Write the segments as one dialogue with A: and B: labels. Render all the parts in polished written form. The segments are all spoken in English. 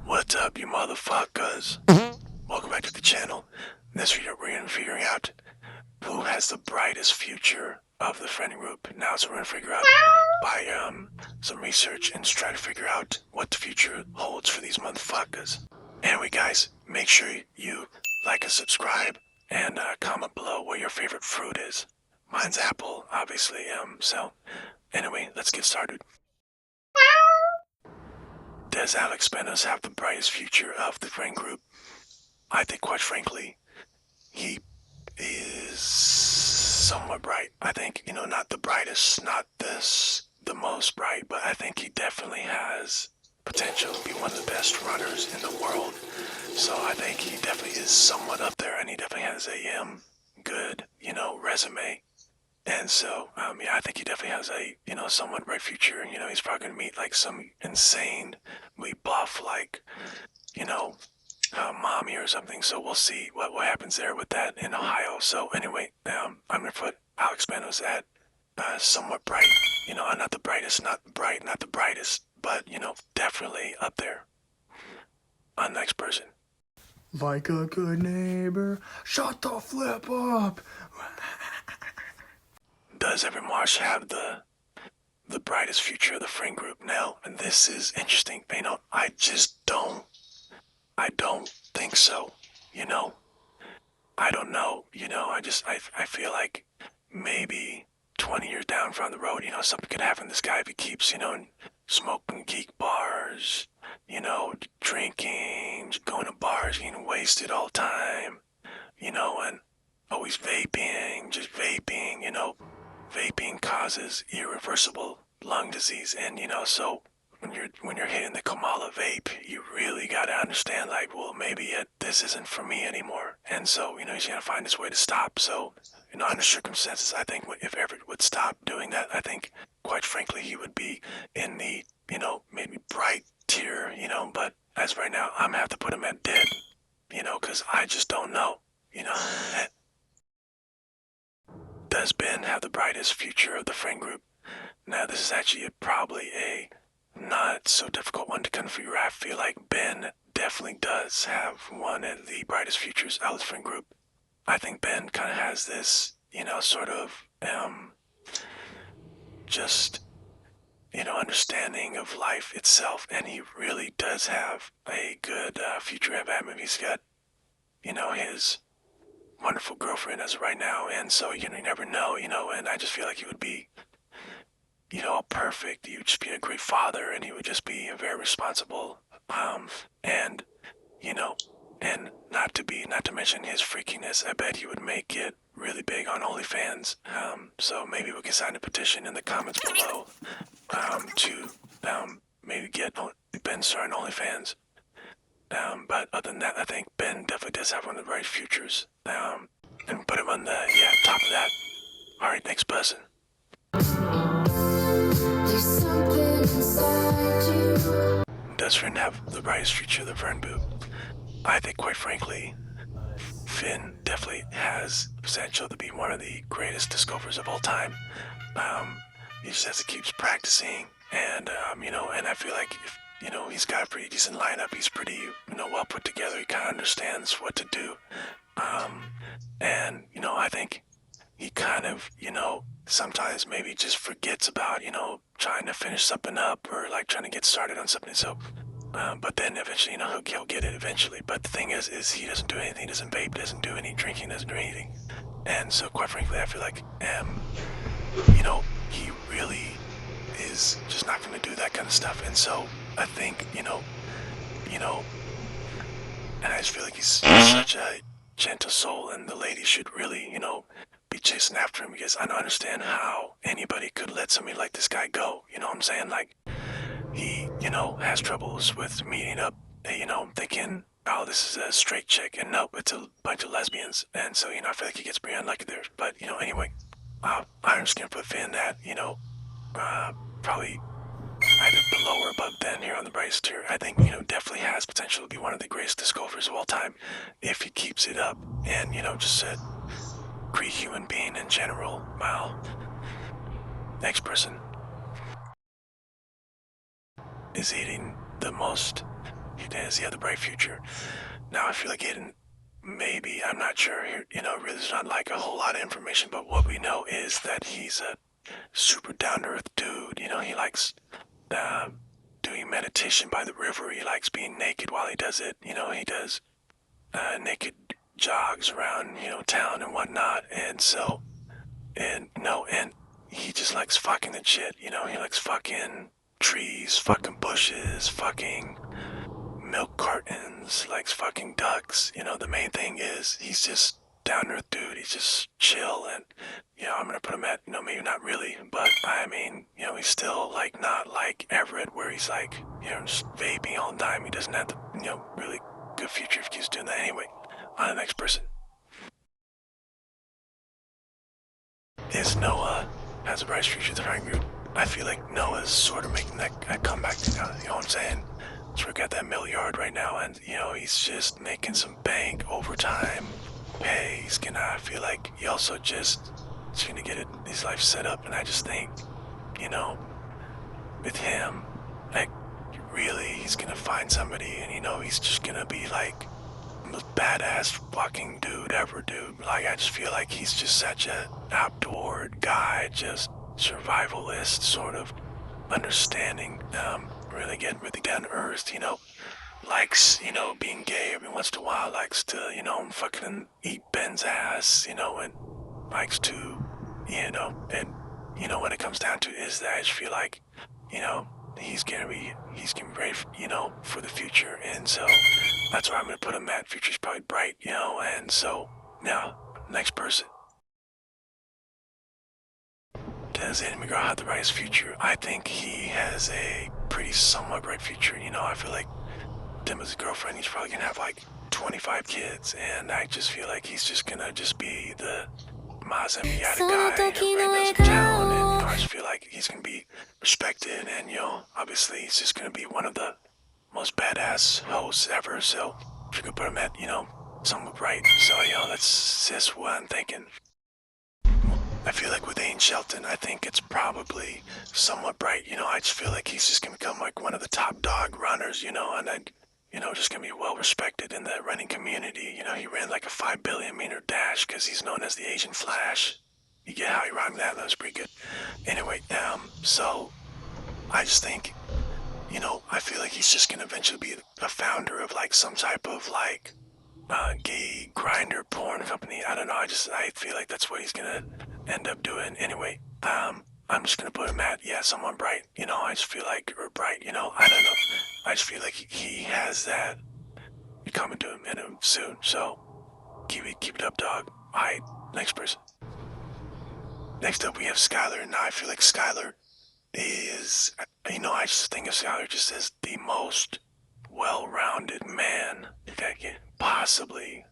A: What's up, you motherfuckers? Welcome back to the channel. In this video, we're gonna figuring out who has the brightest future of the friend group. Now, so we're gonna figure out by some research and try to figure out what the future holds for these motherfuckers. Anyway, guys, make sure you like and subscribe and comment below what your favorite fruit is. Mine's apple, obviously. So anyway, let's get started. Does Spanos have the brightest future of the friend group? I think, quite frankly, he is somewhat bright. I think, not the brightest, not the most bright, but I think he definitely has potential to be one of the best runners in the world. So I think he definitely is somewhat up there, and he definitely has a good, resume. And so, yeah, I think he definitely has a, somewhat bright future. He's probably going to meet, like, some insanely buff, like, mommy or something. So we'll see what happens there with that in Ohio. So anyway, I'm going to put Spanos at somewhat bright. Not the brightest, not bright, not the brightest, but, definitely up there. On next person.
B: Like a good neighbor, shut the flip up.
A: Does Everett have the brightest future of the friend group now? And this is interesting. I just don't. I don't think so. I don't know. I feel like maybe 20 years down from the road, something could happen to this guy if he keeps, smoking geek bars, drinking, going to bars, getting wasted all the time, and always vaping, just vaping, vaping causes irreversible lung disease. And, so when you're hitting the Kamala vape, you really gotta understand, like, well, maybe this isn't for me anymore. And so, he's gonna find his way to stop. So, under circumstances, I think if Everett would stop doing that, I think, quite frankly, he would be in the, maybe bright tier, but as right now, I'm gonna have to put him at dead, because I just don't know, Does Ben have the brightest future of the friend group? Now, this is actually probably a not so difficult one to configure. I feel like Ben definitely does have one of the brightest futures out of the friend group. I think Ben kind of has this, sort of, just, understanding of life itself, and he really does have a good future ahead of him. He's got, his wonderful girlfriend as of right now, and so, you never know, and I just feel like he would be, perfect. He would just be a great father, and he would just be a very responsible, and, and not to mention his freakiness, I bet he would make it really big on OnlyFans. So maybe we can sign a petition in the comments below, to, maybe get Ben starting OnlyFans. But other than that, I think Ben definitely does have one of the right futures. And put him on the, top of that. Alright, next person. Does Finn have the brightest future of the friend group? I think, quite frankly, Finn definitely has the potential to be one of the greatest disc golfers of all time. He just has to keep practicing, and, and I feel like if, he's got a pretty decent lineup. He's pretty, well put together. He kind of understands what to do. And, I think he kind of, sometimes maybe just forgets about, trying to finish something up or, like, trying to get started on something. So, but then eventually, he'll get it eventually. But the thing is he doesn't do anything. He doesn't vape, doesn't do any drinking, doesn't do anything. And so, quite frankly, I feel like, he really is just not going to do that kind of stuff. And so, I think, and I just feel like he's such a gentle soul, and the lady should really, be chasing after him, because I don't understand how anybody could let somebody like this guy go. You know what I'm saying? Like, he, has troubles with meeting up, thinking, oh, this is a straight chick, and nope, it's a bunch of lesbians. And so, I feel like he gets pretty unlucky there. But, anyway, I'm just gonna put Finn at, probably either below or above Ben here on the brightest tier. I think, definitely has potential to be one of the greatest disc golfers of all time if he keeps it up, and, just a great human being in general. Wow. Next person. Is eating the most Does he have the bright future? Now I feel like Ayden, maybe, I'm not sure. Really there's not like a whole lot of information, but what we know is that he's a super down-to-earth dude. He likes uh, doing meditation by the river. He likes being naked while he does it. He does naked jogs around, town and whatnot. And he just likes fucking and shit. He likes fucking trees, fucking bushes, fucking milk cartons, likes fucking ducks. The main thing is he's just down to earth dude. He's just chill and I'm gonna put him at, maybe not really, but I mean, he's still like not like Everett where he's like, just vaping all the time. He doesn't have the, really good future if he keeps doing that anyway. On the next person. Is Noah has a bright future with the friend group. I feel like Noah's sort of making that comeback, you know what I'm saying? So we got that milliard right now, and he's just making some bank overtime pay. I feel like he also he's gonna get his life set up, and I just think, with him, like, really, he's gonna find somebody, and he's just gonna be like the most badass fucking dude ever, dude. Like, I just feel like he's just such a outdoor guy, just survivalist, sort of understanding, really getting really down to earth, likes, being gay every once in a while, likes to, fucking eat Ben's ass, and likes to, and, when it comes down to is that I just feel like, he's gonna be ready, for the future, and so that's where I'm gonna put him at. Future's probably bright, and so now, next person. Does Ayden Mcgraw have the brightest future? I think he has a pretty somewhat bright future. I feel like him as a girlfriend, he's probably gonna have like 25 kids, and I just feel like he's just gonna be the Maz and Miata guy, and everybody knows in town, and I just feel like he's gonna be respected, and obviously he's just gonna be one of the most badass hosts ever, so if you could put him at, somewhat bright, so that's just what I'm thinking. I feel like with Ayden Shelton, I think it's probably somewhat bright. I just feel like he's just gonna become like one of the top dog runners, and then, just gonna be well respected in the running community. He ran like a 5 billion meter dash because he's known as the Asian Flash. You get how he rhymed that? That was pretty good. Anyway, so I just think, I feel like he's just gonna eventually be a founder of like some type of like gay grinder porn company. I don't know. I feel like that's what he's gonna end up doing. Anyway, I'm just gonna put him at, someone bright. I just feel like, or bright, I don't know. I just feel like he has that coming to him soon. So keep it up, dog. Alright, next person. Next up we have Skyler, and I feel like Skyler is, I just think of Skyler just as the most well-rounded man that can possibly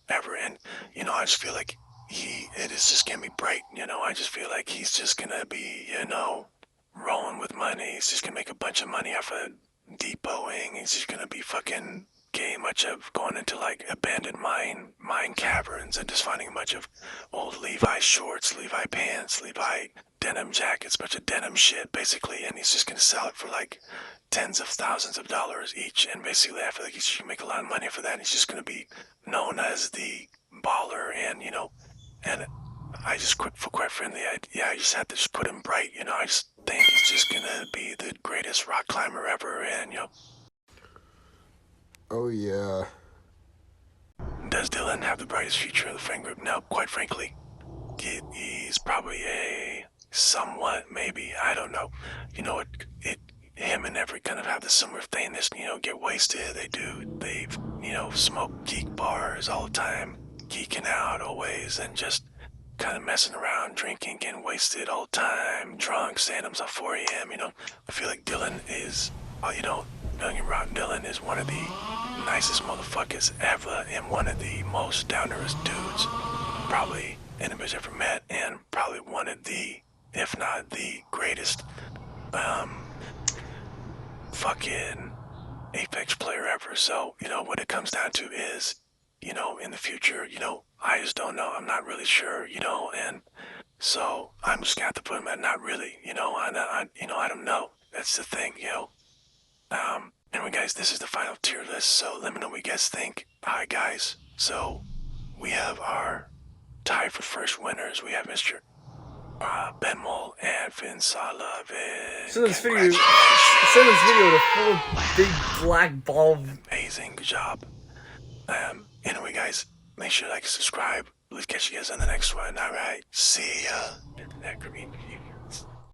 A: ever. And, I just feel like it is just gonna be bright, I just feel like he's just gonna be, rolling with money. He's just gonna make a bunch of money off of depoting. He's just gonna be fucking gay, much of going into like abandoned mine caverns and just finding a bunch of old Levi shorts, Levi pants, Levi denim jackets, bunch of denim shit basically, and he's just gonna sell it for like tens of thousands of dollars each, and basically I feel like he's gonna make a lot of money for that. He's just gonna be known as the baller, and and I just quite frankly, I just had to just put him bright. I just think he's just gonna be the greatest rock climber ever, and
C: Oh yeah.
A: Does Dylan have the brightest future of the friend group? No, quite frankly, he's probably a somewhat, maybe, I don't know. Him and Everett kind of have this similar thing. This, get wasted. They smoke geek bars all the time, geeking out always, and just kind of messing around, drinking, getting wasted all the time, drunk, staying up until 4 a.m. I feel like Dylan is, don't get me wrong, Dylan is one of the nicest motherfuckers ever, and one of the most down-to-earth dudes probably anybody's ever met, and probably one of the, if not the greatest, fucking Apex player ever. So, what it comes down to is, in the future, I just don't know. I'm not really sure, and so I'm just gonna have to put him at not really, I don't know. That's the thing, Anyway, Anyway, guys, this is the final tier list, so let me know what you guys think. Alright, guys, so we have our tie for first winners. We have Mr. Benmol and Finn Sullivan.
C: Send this video to full big black ball.
A: Amazing, good job. Anyway, guys, make sure to like and subscribe. Let's catch you guys on the next one. Alright, see ya. That green view.